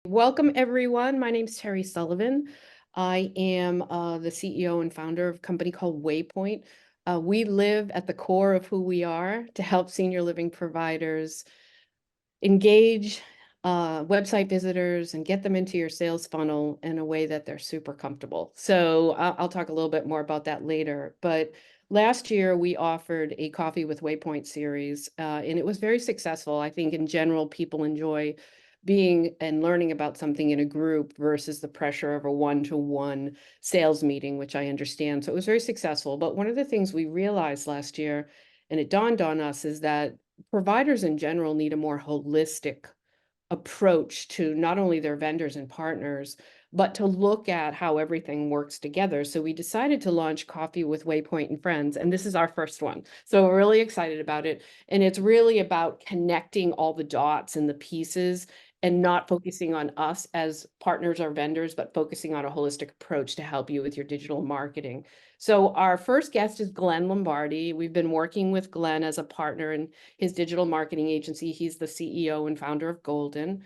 Welcome, everyone. My name's Terri Sullivan. I am the CEO and founder of a company called Waypoint. We live at the core of who we are to help senior living providers engage website visitors and get them into your sales funnel in a way that they're super comfortable. So I'll talk a little bit more about that later. But last year, we offered a Coffee with Waypoint series, and it was very successful. I think in general, people enjoy being and learning about something in a group versus the pressure of a one-to-one sales meeting, which I understand. So it was very successful. But one of the things we realized last year, and it dawned on us, is that providers in general need a more holistic approach to not only their vendors and partners, but to look at how everything works together. So we decided to launch Coffee with Waypoint and Friends, and this is our first one. So we're really excited about it. And it's really about connecting all the dots and the pieces and not focusing on us as partners or vendors, but focusing on a holistic approach to help you with your digital marketing. So our first guest is Glenn Lombardi. We've been working with Glenn as a partner in his digital marketing agency. He's the CEO and founder of Goldn.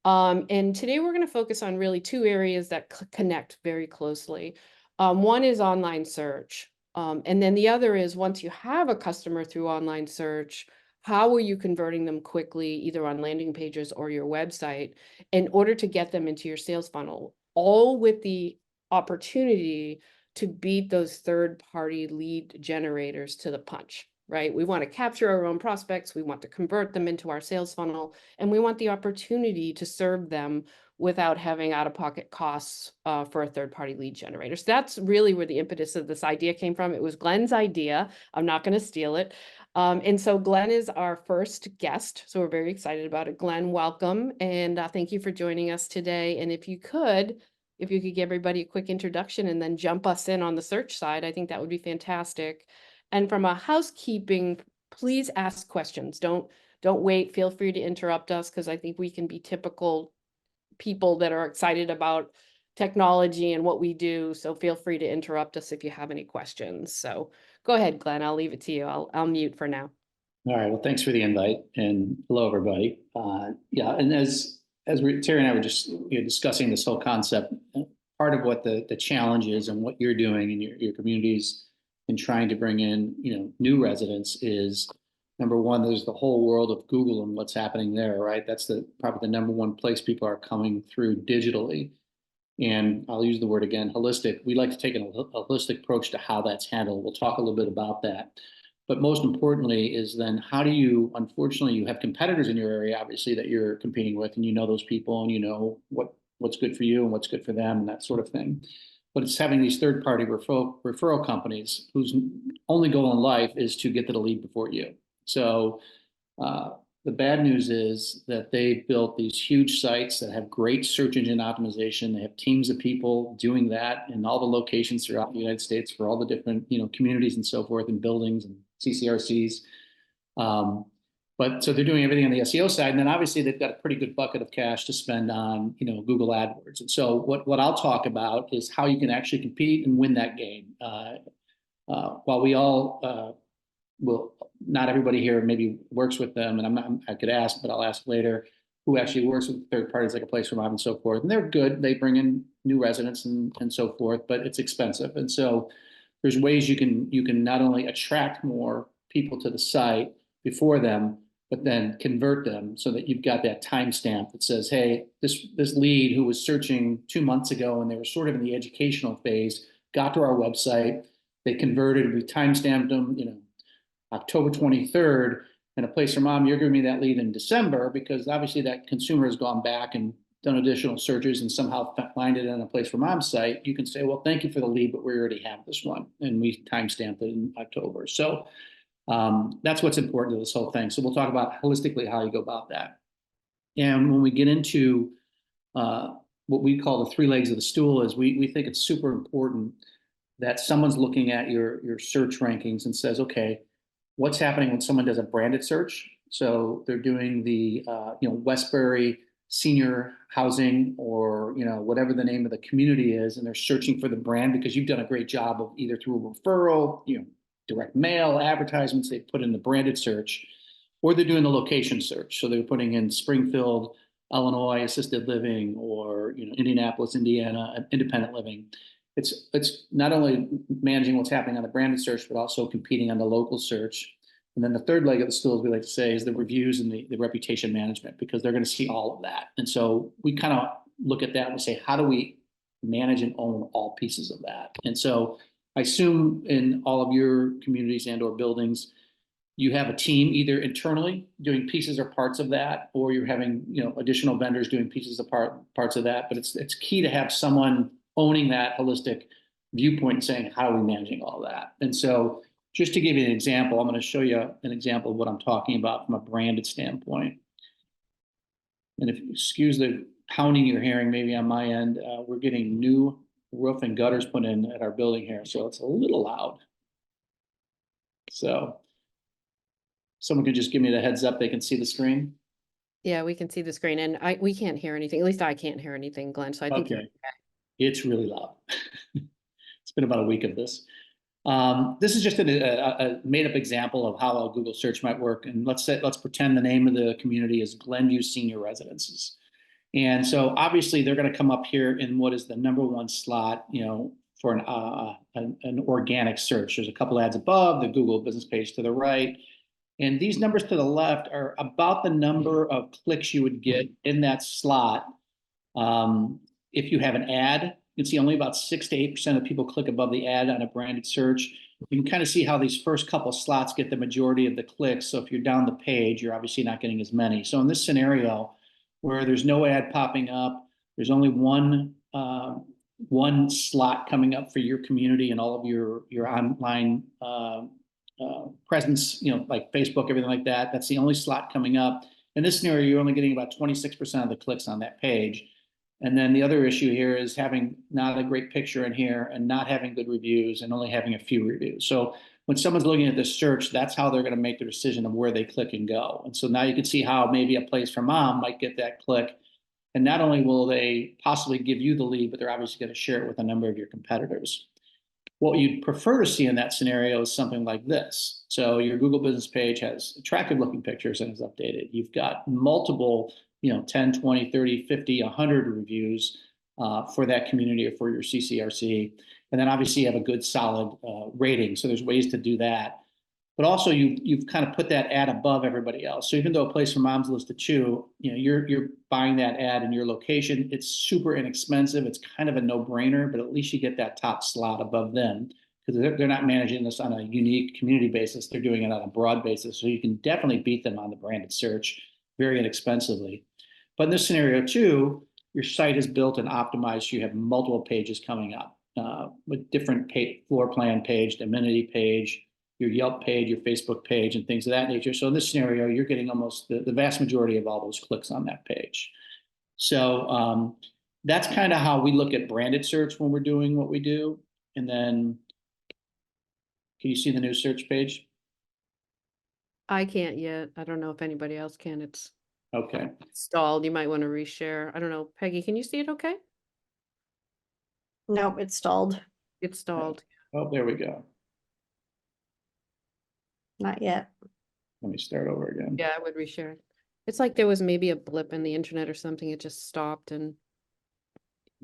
And today we're going to focus on really two areas that connect very closely. One is online search. And then the other is, once you have a customer through online search, how are you converting them quickly, either on landing pages or your website, in order to get them into your sales funnel, all with the opportunity to beat those third-party lead generators to the punch, right? We want to capture our own prospects, we want to convert them into our sales funnel, and we want the opportunity to serve them without having out-of-pocket costs for a third-party lead generator. So that's really where the impetus of this idea came from. It was Glenn's idea. I'm not going to steal it. And so Glenn is our first guest, so we're very excited about it. Glenn, welcome, and thank you for joining us today. And if you could give everybody a quick introduction and then jump us in on the search side, I think that would be fantastic. And from a housekeeping, please ask questions. Don't wait. Feel free to interrupt us, because I think we can be typical people that are excited about technology and what we do. So feel free to interrupt us if you have any questions. So go ahead, Glenn. I'll leave it to you. I'll mute for now. All right. Well, thanks for the invite, and hello, everybody. Yeah, and as Terri and I were just discussing this whole concept, part of what the challenge is and what you're doing in your communities and trying to bring in new residents is, number one, there's the whole world of Google and what's happening there, right? That's probably the number one place people are coming through digitally. And I'll use the word again, holistic. We like to take a holistic approach to how that's handled. We'll talk a little bit about that. But most importantly is then how do you, unfortunately, you have competitors in your area, obviously, that you're competing with, and you know those people, and you know what's good for you and what's good for them and that sort of thing. But it's having these third-party referral companies whose only goal in life is to get to the lead before you. So the bad news is that they built these huge sites that have great search engine optimization. They have teams of people doing that in all the locations throughout the United States for all the different communities and so forth, and buildings and CCRCs. But so they're doing everything on the SEO side, and then obviously they've got a pretty good bucket of cash to spend on Google AdWords. And so what I'll talk about is how you can actually compete and win that game. While we all well, not everybody here maybe works with them, and I could ask, but I'll ask later, who actually works with third parties like A Place for Mom and so forth. And they're good. They bring in new residents and so forth, but it's expensive. And so there's ways you can not only attract more people to the site before them, but then convert them so that you've got that timestamp that says, hey, this lead who was searching 2 months ago and they were sort of in the educational phase, got to our website, they converted, we timestamped them, October 23rd, and A Place for Mom, you're giving me that lead in December, because obviously that consumer has gone back and done additional searches and somehow find it on A Place for Mom's site. You can say, well, thank you for the lead, but we already have this one, and we timestamped it in October. So that's what's important to this whole thing. So we'll talk about holistically how you go about that. And when we get into what we call the three legs of the stool, is we think it's super important that someone's looking at your search rankings and says, okay, what's happening when someone does a branded search? So they're doing the Westbury senior housing, or whatever the name of the community is, and they're searching for the brand because you've done a great job of either through a referral, direct mail, advertisements, they put in the branded search, or they're doing the location search. So they're putting in Springfield, Illinois assisted living, or Indianapolis, Indiana independent living. It's not only managing what's happening on the branded search, but also competing on the local search. And then the third leg of the stool, as we like to say, is the reviews and the reputation management, because they're going to see all of that. And so we kind of look at that and we say, how do we manage and own all pieces of that? And so I assume in all of your communities and or buildings, you have a team either internally doing pieces or parts of that, or you're having additional vendors doing pieces of parts of that. But it's key to have someone owning that holistic viewpoint and saying, how are we managing all that? And so just to give you an example, I'm going to show you an example of what I'm talking about from a branded standpoint. And if you excuse the pounding you're hearing maybe on my end, we're getting new roof and gutters put in at our building here, so it's a little loud. So someone could just give me the heads up they can see the screen. Yeah, we can see the screen, and we can't hear anything. At least I can't hear anything, Glenn. So I think you're Okay. It's really loud. It's been about a week of this. This is just a made-up example of how a Google search might work. And let's pretend the name of the community is Glenview Senior Residences. And so obviously they're going to come up here in what is the #1 slot, for an organic search. There's a couple ads above, the Google business page to the right. And these numbers to the left are about the number of clicks you would get in that slot. If you have an ad, you can see only about 6 to 8% of people click above the ad on a branded search. You can kind of see how these first couple slots get the majority of the clicks. So if you're down the page, you're obviously not getting as many. So in this scenario, where there's no ad popping up, there's only one slot coming up for your community and all of your online presence, like Facebook, everything like that. That's the only slot coming up. In this scenario, you're only getting about 26% of the clicks on that page. And then the other issue here is having not a great picture in here and not having good reviews and only having a few reviews. So when someone's looking at this search, that's how they're going to make the decision of where they click and go. And so now you can see how maybe a place for mom might get that click. And not only will they possibly give you the lead, but they're obviously going to share it with a number of your competitors. What you'd prefer to see in that scenario is something like this. So your Google business page has attractive looking pictures and is updated. You've got multiple 10, 20, 30, 50, 100 reviews for that community or for your CCRC. And then obviously you have a good solid rating. So there's ways to do that. But also you've kind of put that ad above everybody else. So even though a place for moms listed too, you're buying that ad in your location. It's super inexpensive. It's kind of a no-brainer, but at least you get that top slot above them, because they're not managing this on a unique community basis. They're doing it on a broad basis. So you can definitely beat them on the branded search very inexpensively. But in this scenario too, your site is built and optimized. So you have multiple pages coming up with different floor plan page, amenity page, your Yelp page, your Facebook page, and things of that nature. So in this scenario, you're getting almost the vast majority of all those clicks on that page. So that's kind of how we look at branded search when we're doing what we do. And then, can you see the new search page? I can't yet. I don't know if anybody else can. It's Okay. stalled. You might want to reshare. I don't know. Peggy, can you see it okay? Nope, it's stalled. It's stalled. Oh, there we go. Not yet. Let me start over again. Yeah, I would reshare it. It's like there was maybe a blip in the internet or something. It just stopped and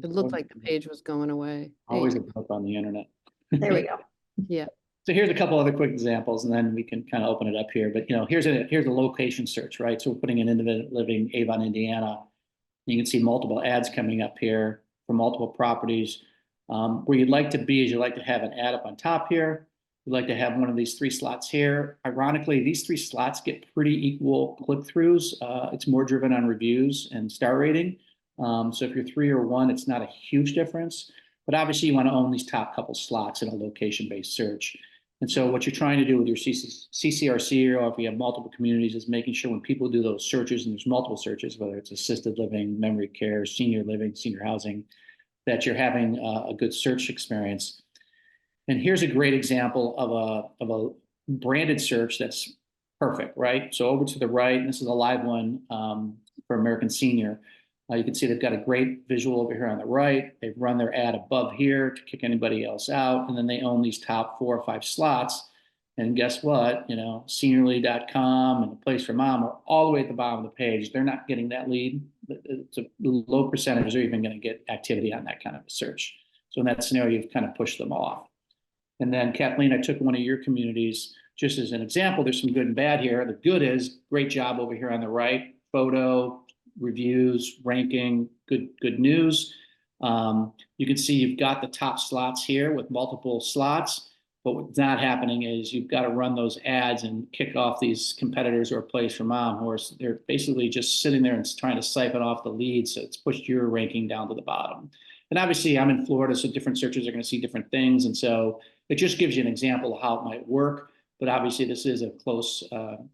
it looked like the page was going away. Always a blip on the internet. There we go. Yeah. So here's a couple other quick examples, and then we can kind of open it up here. But here's a location search, right? So we're putting in independent living, Avon, Indiana. You can see multiple ads coming up here for multiple properties. Where you'd like to be is you'd like to have an ad up on top here. You'd like to have one of these 3 slots here. Ironically, these 3 slots get pretty equal click-throughs. It's more driven on reviews and star rating. So if you're 3 or 1, it's not a huge difference. But obviously, you want to own these top couple slots in a location-based search. And so what you're trying to do with your CCRC, or if you have multiple communities, is making sure when people do those searches, and there's multiple searches, whether it's assisted living, memory care, senior living, senior housing, that you're having a good search experience. And here's a great example of a branded search that's perfect, right? So over to the right, and this is a live one for American Senior. You can see they've got a great visual over here on the right. They've run their ad above here to kick anybody else out. And then they own these top 4 or 5 slots. And guess what? Seniorly.com and the place for mom are all the way at the bottom of the page. They're not getting that lead. it's a low percentage are even going to get activity on that kind of a search. So in that scenario, you've kind of pushed them off. And then Kathleen, I took one of your communities just as an example. There's some good and bad here. The good is great job over here on the right, photo, reviews, ranking, good news. You can see you've got the top slots here with multiple slots, but what's not happening is you've got to run those ads and kick off these competitors or Place for Mom, who are they're basically just sitting there and trying to siphon off the leads. So it's pushed your ranking down to the bottom. And obviously I'm in Florida, so different searchers are going to see different things. And so it just gives you an example of how it might work. But obviously this is a close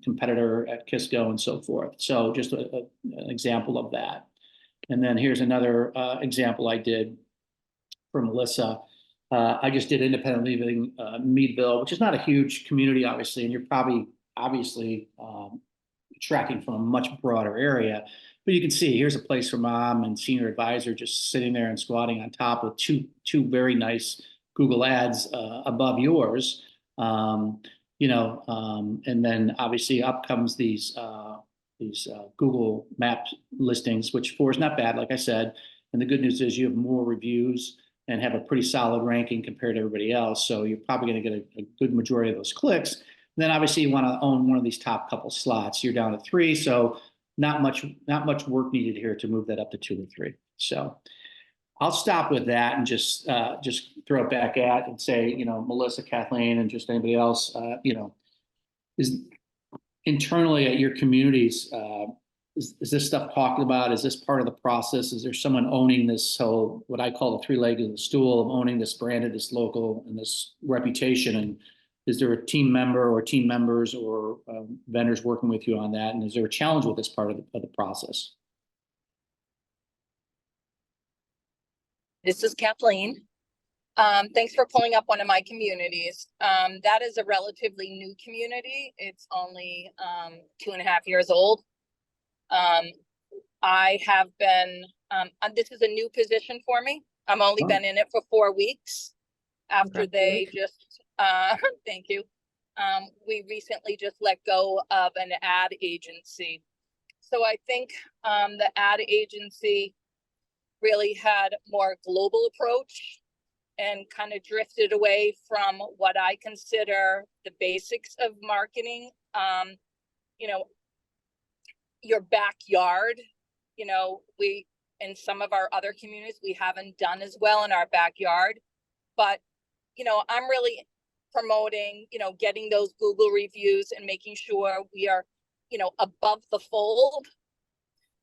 competitor at Kisco and so forth. So just an example of that. And then here's another example I did for Melissa. I just did independent living Meadville, which is not a huge community, obviously, and you're probably obviously tracking from a much broader area. But you can see here's a Place for Mom and Senior Advisor just sitting there and squatting on top of two very nice Google ads above yours. And then obviously up comes these Google Maps listings, which 4 is not bad, like I said. And the good news is you have more reviews and have a pretty solid ranking compared to everybody else. So you're probably going to get a good majority of those clicks. And then obviously you want to own one of these top couple slots. You're down to 3, so not much work needed here to move that up to 2 or 3. So I'll stop with that and just throw it back at and say, Melissa, Kathleen, and just anybody else, is internally at your communities, is this stuff talked about? Is this part of the process? Is there someone owning this whole, what I call the 3 legs of the stool of owning this branded, this local, and this reputation? And is there a team member or team members or vendors working with you on that? And is there a challenge with this part of the process? This is Kathleen. Thanks for pulling up one of my communities. That is a relatively new community. It's only 2.5 years old. I have been, this is a new position for me. I'm only been in it for 4 weeks after they just, thank you. We recently just let go of an ad agency. So I think the ad agency really had more global approach and kind of drifted away from what I consider the basics of marketing. Your backyard, we, in some of our other communities, we haven't done as well in our backyard, but, I'm really promoting, getting those Google reviews and making sure we are, above the fold.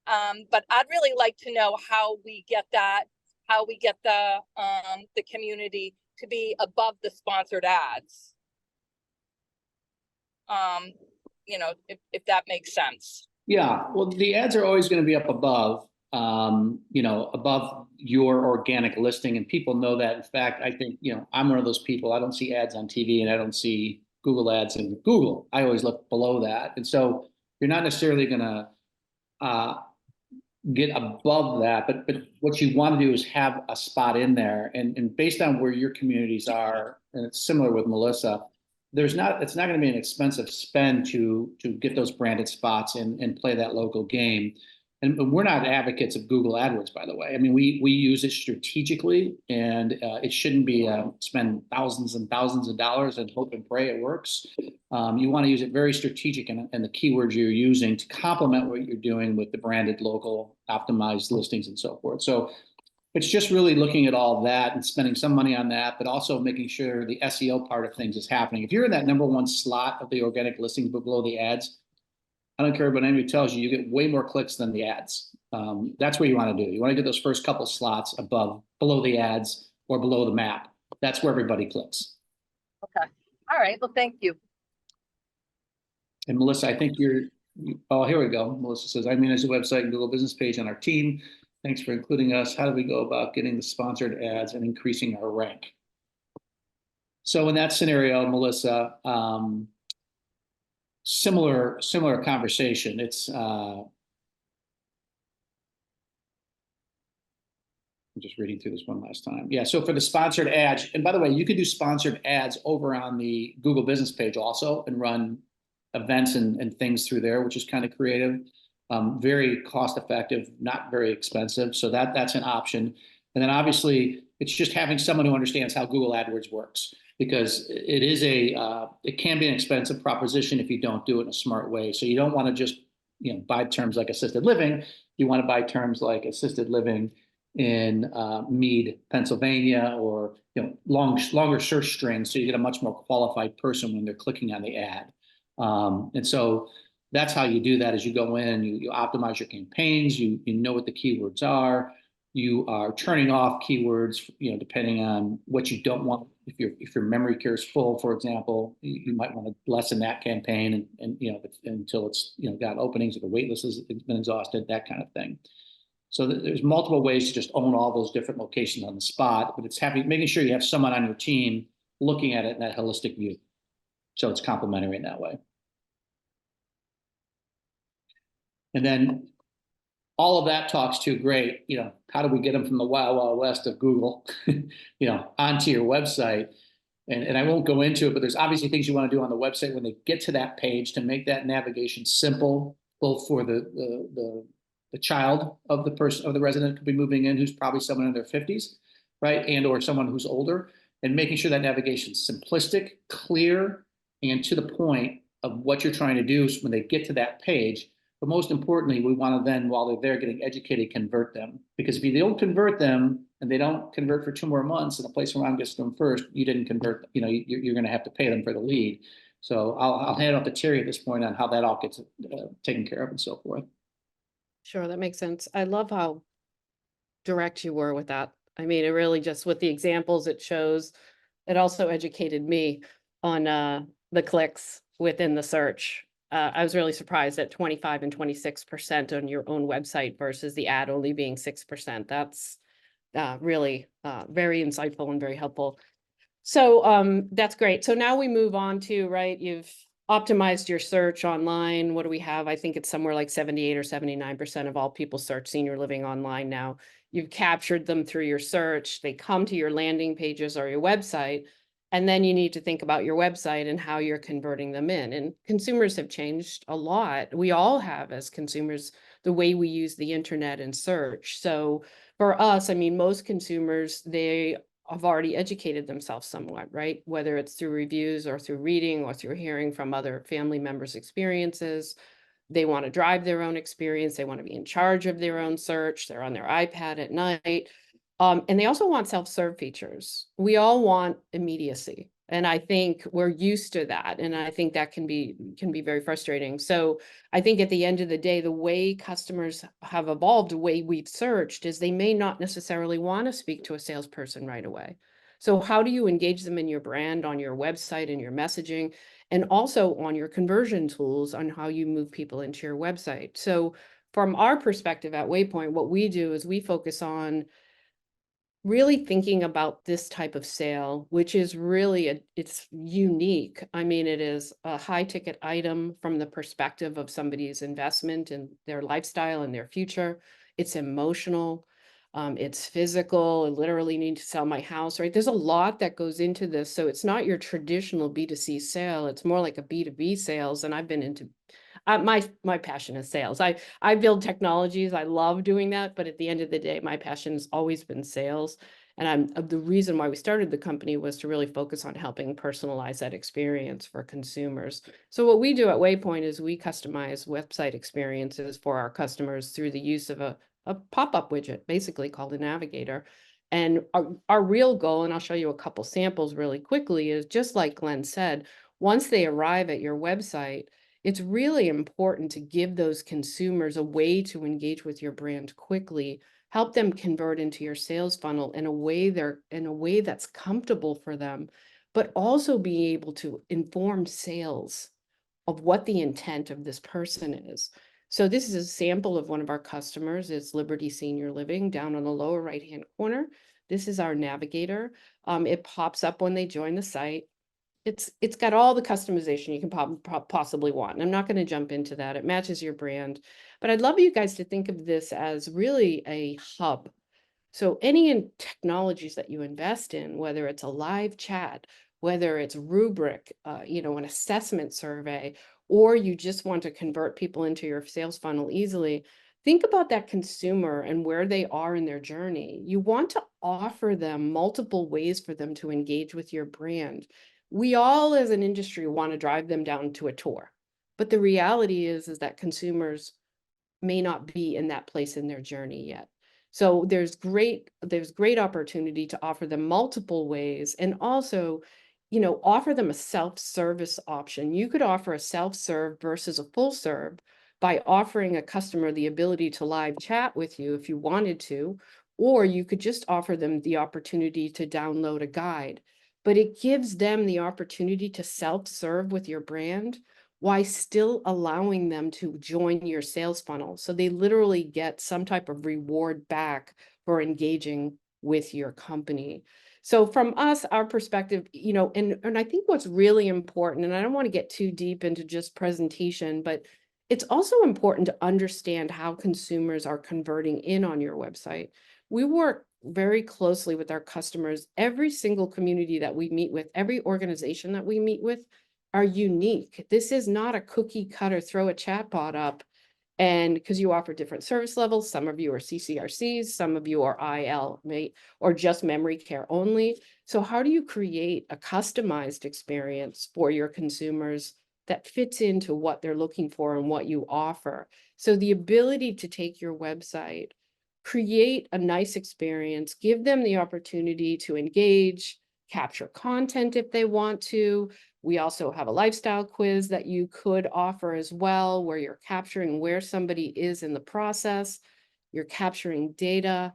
But I'd really like to know how we get the community to be above the sponsored ads. If that makes sense. Yeah, well, the ads are always going to be up above, above your organic listing, and people know that. In fact, I think, I'm one of those people. I don't see ads on TV and I don't see Google ads in Google. I always look below that. And so you're not necessarily going to get above that, but what you want to do is have a spot in there, and based on where your communities are, and it's similar with Melissa, it's not going to be an expensive spend to get those branded spots and play that local game. And we're not advocates of Google AdWords, by the way. I mean, we use it strategically, and it shouldn't be spend thousands and thousands of dollars and hope and pray it works. You want to use it very strategic and the keywords you're using to complement what you're doing with the branded local optimized listings and so forth. So it's just really looking at all that and spending some money on that, but also making sure the SEO part of things is happening. If you're in that #1 slot of the organic listings below the ads, I don't care what anybody tells you, you get way more clicks than the ads. That's what you want to do. You want to get those first couple slots below the ads or below the map. That's where everybody clicks. Okay. All right. Well, thank you. And Melissa, I think oh, here we go. Melissa says, I manage the website and Google business page on our team. Thanks for including us. How do we go about getting the sponsored ads and increasing our rank? So in that scenario, Melissa, similar conversation. It's I'm just reading through this one last time. Yeah, so for the sponsored ads, and by the way, you could do sponsored ads over on the Google business page also and run events and things through there, which is kind of creative. very cost effective, not very expensive. So that's an option. And then obviously it's just having someone who understands how Google AdWords works, because it can be an expensive proposition if you don't do it in a smart way. So you don't want to just, buy terms like assisted living. You want to buy terms like assisted living in Mead, Pennsylvania, or longer search strings, so you get a much more qualified person when they're clicking on the ad. And so that's how you do that. Is you go in, you optimize your campaigns, you know what the keywords are, you are turning off keywords, depending on what you don't want. If your memory care is full, for example, you might want to lessen that campaign and until it's got openings, or the wait list has been exhausted, that kind of thing. So there's multiple ways to just own all those different locations on the spot, but it's making sure you have someone on your team looking at it in that holistic view, so it's complementary in that way. And then all of that talks to great, how do we get them from the wild, wild west of Google, onto your website? And I won't go into it, but there's obviously things you want to do on the website when they get to that page to make that navigation simple, both for the child of the person, of the resident who could be moving in, who's probably someone in their 50s, right? And or someone who's older, and making sure that navigation is simplistic, clear, and to the point of what you're trying to do when they get to that page. But most importantly, we want to then, while they're there getting educated, convert them. Because if you don't convert them and they don't convert for 2 more months and the place around gets to them first, you didn't convert them. You're going to have to pay them for the lead. So I'll hand it off to Terri at this point on how that all gets taken care of and so forth. Sure, that makes sense. I love how direct you were with that. I mean, it really just, with the examples it shows, it also educated me on the clicks within the search. I was really surprised at 25 and 26% on your own website versus the ad only being 6%. That's really very insightful and very helpful. So that's great. So now we move on to, right, you've optimized your search online. What do we have? I think it's somewhere like 78 or 79% of all people search senior living online now. You've captured them through your search. They come to your landing pages or your website. And then you need to think about your website and how you're converting them in. And consumers have changed a lot. We all have, as consumers, the way we use the internet and search. So for us, I mean, most consumers, they have already educated themselves somewhat, right? Whether it's through reviews or through reading or through hearing from other family members' experiences. They want to drive their own experience. They want to be in charge of their own search. They're on their iPad at night. And they also want self-serve features. We all want immediacy. And I think we're used to that. And I think that can be very frustrating. So I think at the end of the day, the way customers have evolved, the way we've searched, is they may not necessarily want to speak to a salesperson right away. So how do you engage them in your brand, on your website, and your messaging, and also on your conversion tools on how you move people into your website? So from our perspective at Waypoint, what we do is we focus on really thinking about this type of sale, which is really, it's unique. I mean, it is a high ticket item from the perspective of somebody's investment in their lifestyle and their future. It's emotional. It's physical. I literally need to sell my house, right? There's a lot that goes into this. So it's not your traditional B2C sale. It's more like a B2B sales. And I've been into my passion is sales. I build technologies. I love doing that. But at the end of the day, my passion has always been sales. And the reason why we started the company was to really focus on helping personalize that experience for consumers. So what we do at Waypoint is we customize website experiences for our customers through the use of a pop-up widget, basically called a navigator. And our real goal, and I'll show you a couple samples really quickly, is just like Glenn said, once they arrive at your website, it's really important to give those consumers a way to engage with your brand quickly, help them convert into your sales funnel in a way that's comfortable for them, but also be able to inform sales of what the intent of this person is. So this is a sample of one of our customers. It's Liberty Senior Living down on the lower right-hand corner. This is our navigator. It pops up when they join the site. It's got all the customization you can possibly want. And I'm not going to jump into that. It matches your brand. But I'd love you guys to think of this as really a hub. So any technologies that you invest in, whether it's a live chat, whether it's rubric, an assessment survey, or you just want to convert people into your sales funnel easily, think about that consumer and where they are in their journey. You want to offer them multiple ways for them to engage with your brand. We all as an industry want to drive them down to a tour, but the reality is that consumers may not be in that place in their journey yet. So there's great opportunity to offer them multiple ways, and also, offer them a self-service option. You could offer a self-serve versus a full serve by offering a customer the ability to live chat with you if you wanted to, or you could just offer them the opportunity to download a guide. But it gives them the opportunity to self-serve with your brand while still allowing them to join your sales funnel. So they literally get some type of reward back for engaging with your company. So from us, our perspective, and I think what's really important, and I don't want to get too deep into just presentation, but it's also important to understand how consumers are converting in on your website. We work very closely with our customers. Every single community that we meet with, every organization that we meet with, are unique. This is not a cookie cutter, throw a chatbot up, and because you offer different service levels, some of you are CCRCs, some of you are IL, or just memory care only. So how do you create a customized experience for your consumers that fits into what they're looking for and what you offer? So the ability to take your website, create a nice experience, give them the opportunity to engage, capture content if they want to. We also have a lifestyle quiz that you could offer as well, where you're capturing where somebody is in the process, you're capturing data.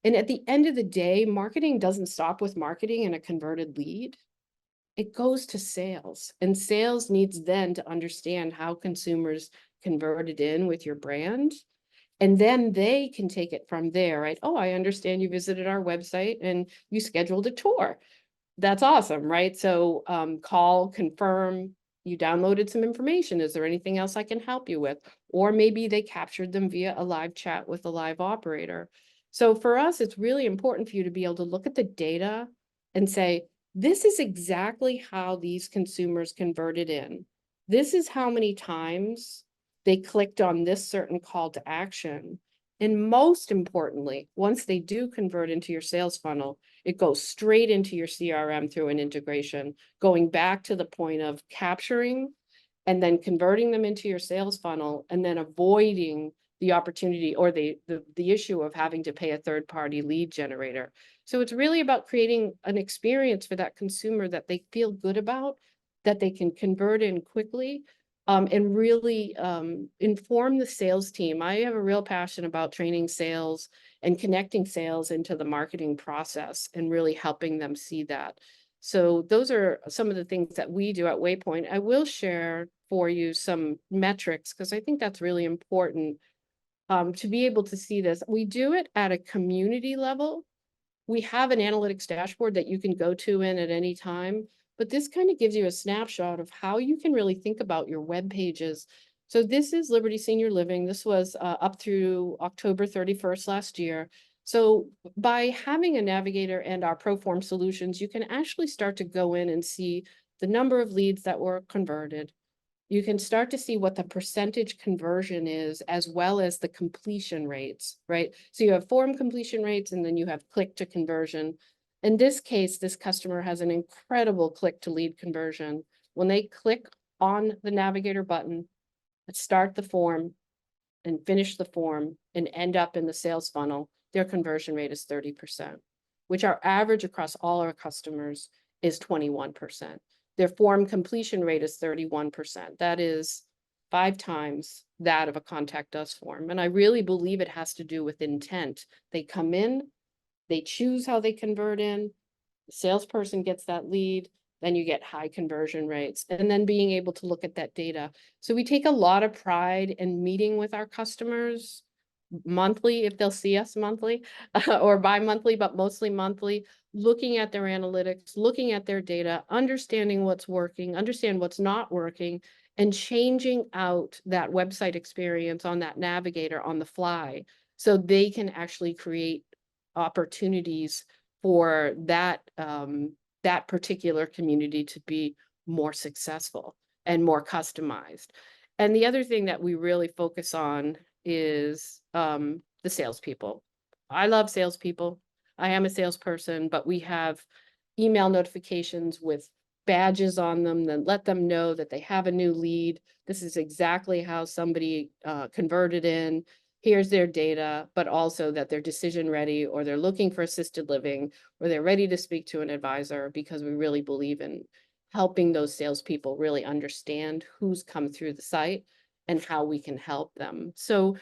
And at the end of the day, marketing doesn't stop with marketing and a converted lead. It goes to sales, and sales needs then to understand how consumers converted in with your brand. And then they can take it from there, right? Oh, I understand you visited our website and you scheduled a tour. That's awesome, right? So call, confirm, you downloaded some information. Is there anything else I can help you with? Or maybe they captured them via a live chat with a live operator. So for us, it's really important for you to be able to look at the data and say, this is exactly how these consumers converted in. This is how many times they clicked on this certain call to action. And most importantly, once they do convert into your sales funnel, it goes straight into your CRM through an integration, going back to the point of capturing and then converting them into your sales funnel, and then avoiding the opportunity or the issue of having to pay a third-party lead generator. So it's really about creating an experience for that consumer that they feel good about, that they can convert in quickly, and really inform the sales team. I have a real passion about training sales and connecting sales into the marketing process and really helping them see that. So those are some of the things that we do at Waypoint. I will share for you some metrics because I think that's really important to be able to see this. We do it at a community level. We have an analytics dashboard that you can go to in at any time, but this kind of gives you a snapshot of how you can really think about your web pages. So this is Liberty Senior Living. This was up through October 31st last year. So by having a navigator and our ProForm solutions, you can actually start to go in and see the number of leads that were converted. You can start to see what the percentage conversion is, as well as the completion rates, right? So you have form completion rates, and then you have click to conversion. In this case, this customer has an incredible click to lead conversion. When they click on the navigator button, start the form and finish the form and end up in the sales funnel, their conversion rate is 30%, which our average across all our customers is 21%. Their form completion rate is 31%. That is 5 times that of a contact us form. And I really believe it has to do with intent. They come in, they choose how they convert in, the salesperson gets that lead, then you get high conversion rates, and then being able to look at that data. So we take a lot of pride in meeting with our customers monthly, if they'll see us monthly, or bi-monthly, but mostly monthly, looking at their analytics, looking at their data, understanding what's working, understand what's not working, and changing out that website experience on that navigator on the fly, so they can actually create opportunities for that, that particular community to be more successful. and more customized. And the other thing that we really focus on is the salespeople. I love salespeople. I am a salesperson, but we have email notifications with badges on them that let them know that they have a new lead. This is exactly how somebody converted in. Here's their data, but also that they're decision ready, or they're looking for assisted living, or they're ready to speak to an advisor, because we really believe in helping those salespeople really understand who's come through the site and how we can help them. So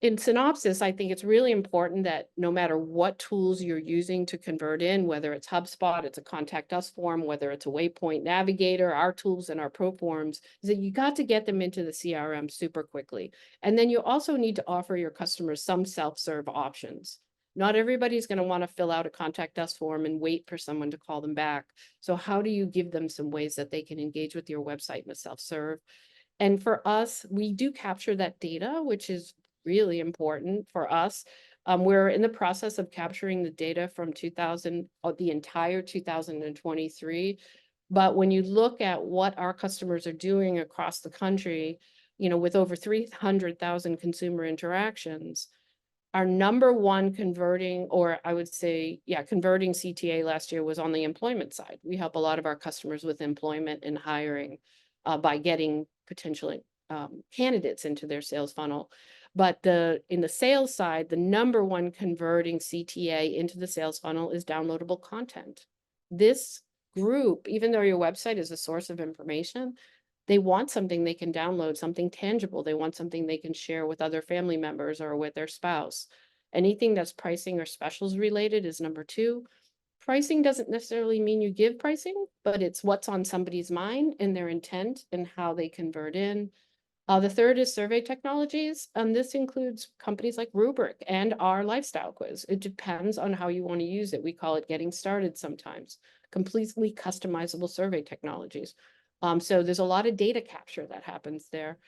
in synopsis, I think it's really important that no matter what tools you're using to convert in, whether it's HubSpot, it's a contact us form, whether it's a Waypoint Navigator, our tools and our pro forms, is that you got to get them into the CRM super quickly. And then you also need to offer your customers some self-serve options. Not everybody's going to want to fill out a contact us form and wait for someone to call them back. So how do you give them some ways that they can engage with your website in a self-serve? And for us, we do capture that data, which is really important for us. We're in the process of capturing the data from the entire 2023. But when you look at what our customers are doing across the country, with over 300,000 consumer interactions, our number one converting, or I would say, converting CTA last year was on the employment side. We help a lot of our customers with employment and hiring by getting potential candidates into their sales funnel. But in the sales side, the number one converting CTA into the sales funnel is downloadable content. This group, even though your website is a source of information, they want something they can download, something tangible. They want something they can share with other family members or with their spouse. Anything that's pricing or specials related is number two. Pricing doesn't necessarily mean you give pricing, but it's what's on somebody's mind and their intent and how they convert in. The third is survey technologies, and this includes companies like Rubrik and our lifestyle quiz. It depends on how you want to use it. We call it getting started sometimes. Completely customizable survey technologies. So there's a lot of data capture that happens there.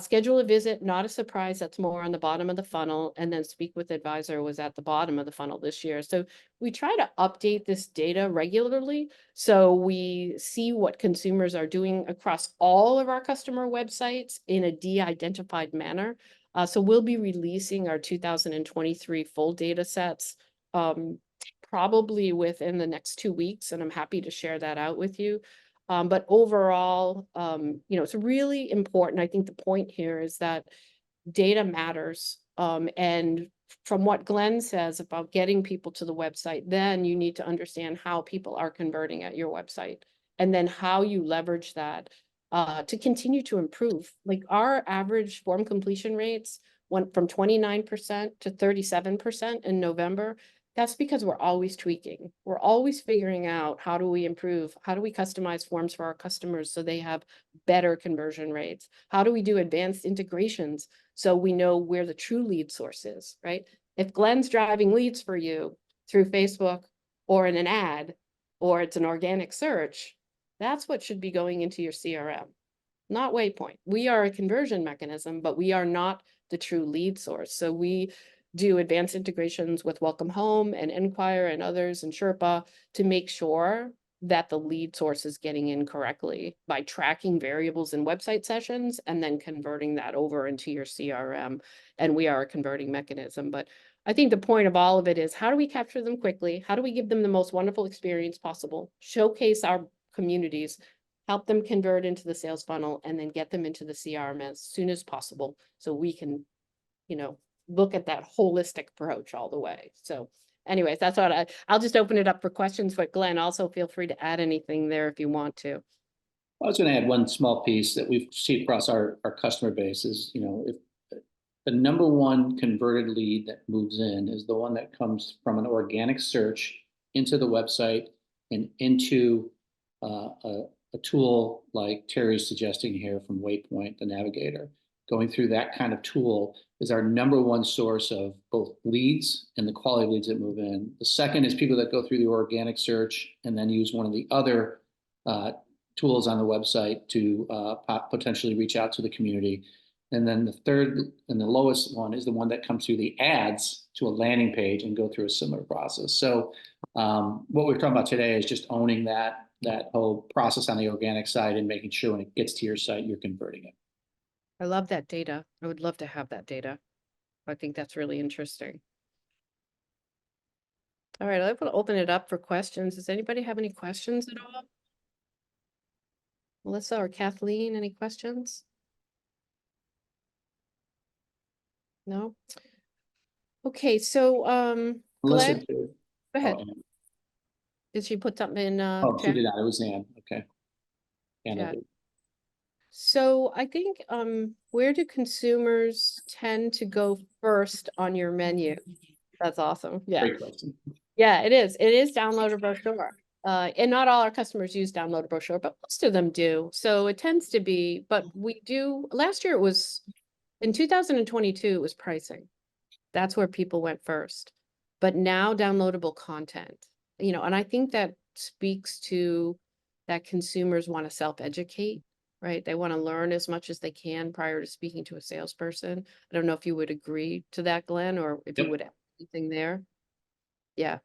Schedule a visit, not a surprise, that's more on the bottom of the funnel, and then speak with advisor was at the bottom of the funnel this year. So we try to update this data regularly, so we see what consumers are doing across all of our customer websites in a de-identified manner. So we'll be releasing our 2023 full data sets probably within the next 2 weeks, and I'm happy to share that out with you. But overall, it's really important. I think the point here is that data matters. And from what Glenn says about getting people to the website, then you need to understand how people are converting at your website, and then how you leverage that to continue to improve. Like our average form completion rates went from 29% to 37% in November. That's because we're always tweaking. We're always figuring out, how do we improve? How do we customize forms for our customers so they have better conversion rates? How do we do advanced integrations so we know where the true lead source is, right? If Glenn's driving leads for you through Facebook or in an ad, or it's an organic search, that's what should be going into your CRM, not Waypoint. We are a conversion mechanism, but we are not the true lead source. So we do advanced integrations with Welcome Home and Enquire and others and Sherpa to make sure that the lead source is getting in correctly by tracking variables in website sessions and then converting that over into your CRM. And we are a converting mechanism. But I think the point of all of it is, how do we capture them quickly? How do we give them the most wonderful experience possible? Showcase our communities, help them convert into the sales funnel, and then get them into the CRM as soon as possible so we can, look at that holistic approach all the way. So anyways, that's what I'll just open it up for questions, but Glenn, also feel free to add anything there if you want to. I was going to add one small piece that we've seen across our customer base is, if the number one converted lead that moves in is the one that comes from an organic search into the website and into a tool like Terry's suggesting here from Waypoint, the Navigator. Going through that kind of tool is our number one source of both leads and the quality of leads that move in. The second is people that go through the organic search and then use one of the other tools on the website to potentially reach out to the community. And then the third and the lowest one is the one that comes through the ads to a landing page and go through a similar process. So what we're talking about today is just owning that that whole process on the organic side and making sure when it gets to your site, you're converting it. I love that data. I would love to have that data. I think that's really interesting. All right, I will open it up for questions. Does anybody have any questions at all? Melissa or Kathleen, any questions? No? Okay, so, Melissa, Glenn, too. go ahead. Oh, Did she put something in, oh, she chat? did not. It was Ann. Okay. Anna Yeah. did. So I think, where do consumers tend to go first on your menu? That's awesome. Yeah. Great question. Yeah, it is. It is download a brochure. And not all our customers use download a brochure, but most of them do. So it tends to be, but we do, last year it was, in 2022, it was pricing. That's where people went first. But now downloadable content, and I think that speaks to that consumers want to self-educate, right? They want to learn as much as they can prior to speaking to a salesperson. I don't know if you would agree to that, Glenn, or if you Yep. would add anything there. Yeah.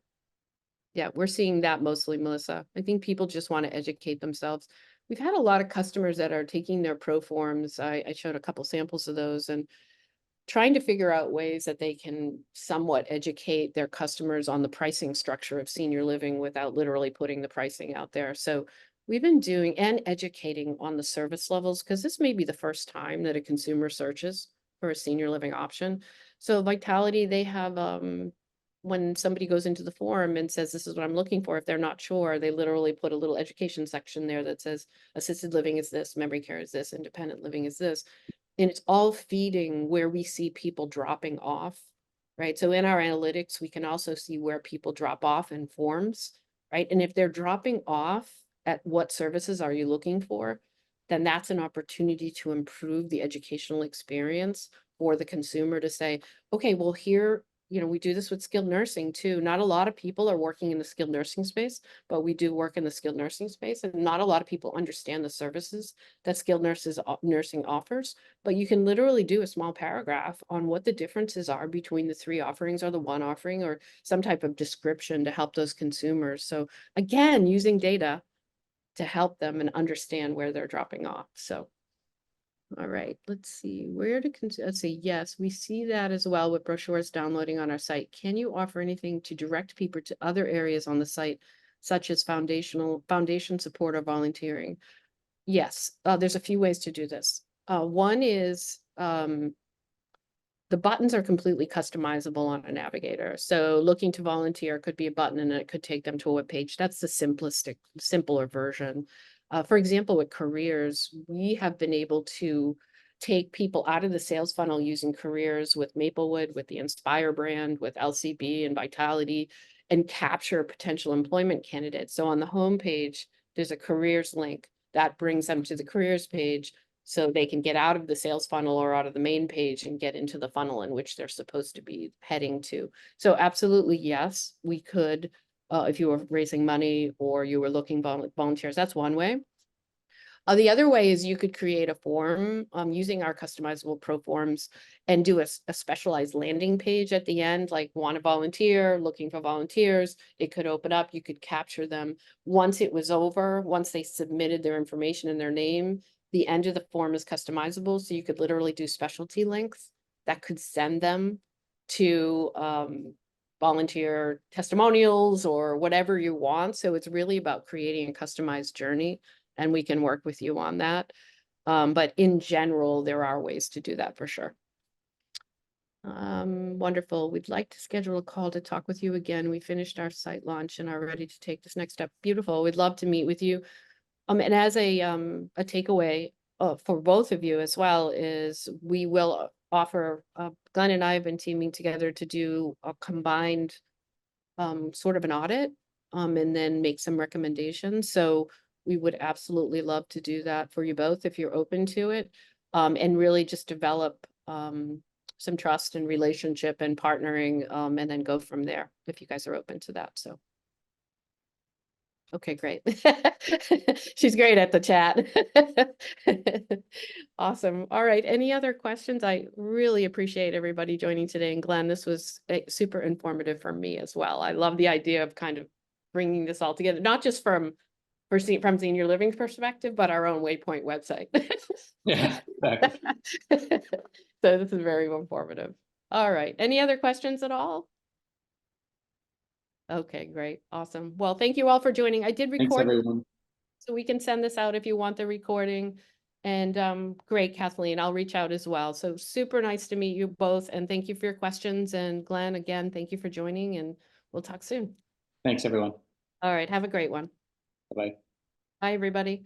Yeah, we're seeing that mostly, Melissa. I think people just want to educate themselves. We've had a lot of customers that are taking their pro forms. I showed a couple samples of those and trying to figure out ways that they can somewhat educate their customers on the pricing structure of senior living without literally putting the pricing out there. So we've been doing and educating on the service levels because this may be the first time that a consumer searches for a senior living option. So Vitality, they have when somebody goes into the forum and says, this is what I'm looking for, if they're not sure, they literally put a little education section there that says assisted living is this, memory care is this, independent living is this. And it's all feeding where we see people dropping off, right? So in our analytics, we can also see where people drop off in forms, right? And if they're dropping off at what services are you looking for, then that's an opportunity to improve the educational experience for the consumer to say, okay, well, here, we do this with skilled nursing too. Not a lot of people are working in the skilled nursing space, but we do work in the skilled nursing space, and not a lot of people understand the services that skilled nursing offers. But you can literally do a small paragraph on what the differences are between the three offerings or the one offering, or some type of description to help those consumers. So again, using data to help them and understand where they're dropping off. So, all right, let's see, let's see, yes, we see that as well with brochures downloading on our site. Can you offer anything to direct people to other areas on the site, such as foundation support or volunteering? Yes, there's a few ways to do this. One is the buttons are completely customizable on a navigator. So looking to volunteer could be a button and it could take them to a web page. That's the simpler version. For example, with careers, we have been able to take people out of the sales funnel using careers with Maplewood, with the Inspire brand, with LCB and Vitality, and capture potential employment candidates. So on the home page, there's a careers link that brings them to the careers page, so they can get out of the sales funnel or out of the main page and get into the funnel in which they're supposed to be heading to. So absolutely, yes, we could, if you were raising money or you were looking volunteers, that's one way. The other way is you could create a form using our customizable pro forms and do a specialized landing page at the end, like want to volunteer, looking for volunteers. It could open up, you could capture them. Once it was over, once they submitted their information and their name, the end of the form is customizable. So you could literally do specialty links that could send them to volunteer testimonials or whatever you want. So it's really about creating a customized journey, and we can work with you on that. But in general, there are ways to do that for sure. Wonderful. We'd like to schedule a call to talk with you again. We finished our site launch and are ready to take this next step. Beautiful. We'd love to meet with you. And as a takeaway for both of you as well is we will offer, Glenn and I have been teaming together to do a combined sort of an audit and then make some recommendations. So we would absolutely love to do that for you both if you're open to it, and really just develop some trust and relationship and partnering, and then go from there if you guys are open to that. So. Okay, great. She's great at the chat. Awesome. All right. Any other questions? I really appreciate everybody joining today. And Glenn, this was super informative for me as well. I love the idea of kind of bringing this all together, not just from from senior living perspective, but our own Waypoint website. Yeah, exactly. So this is very informative. All right. Any other questions at all? Okay, great. Awesome. Well, thank you all for joining. I did Thanks, record, everyone. so we can send this out if you want the recording. And great, Kathleen, I'll reach out as well. So super nice to meet you both, and thank you for your questions. And Glenn, again, thank you for joining, and we'll talk soon. Thanks, everyone. All right, have a great one. Bye-bye. Bye, everybody.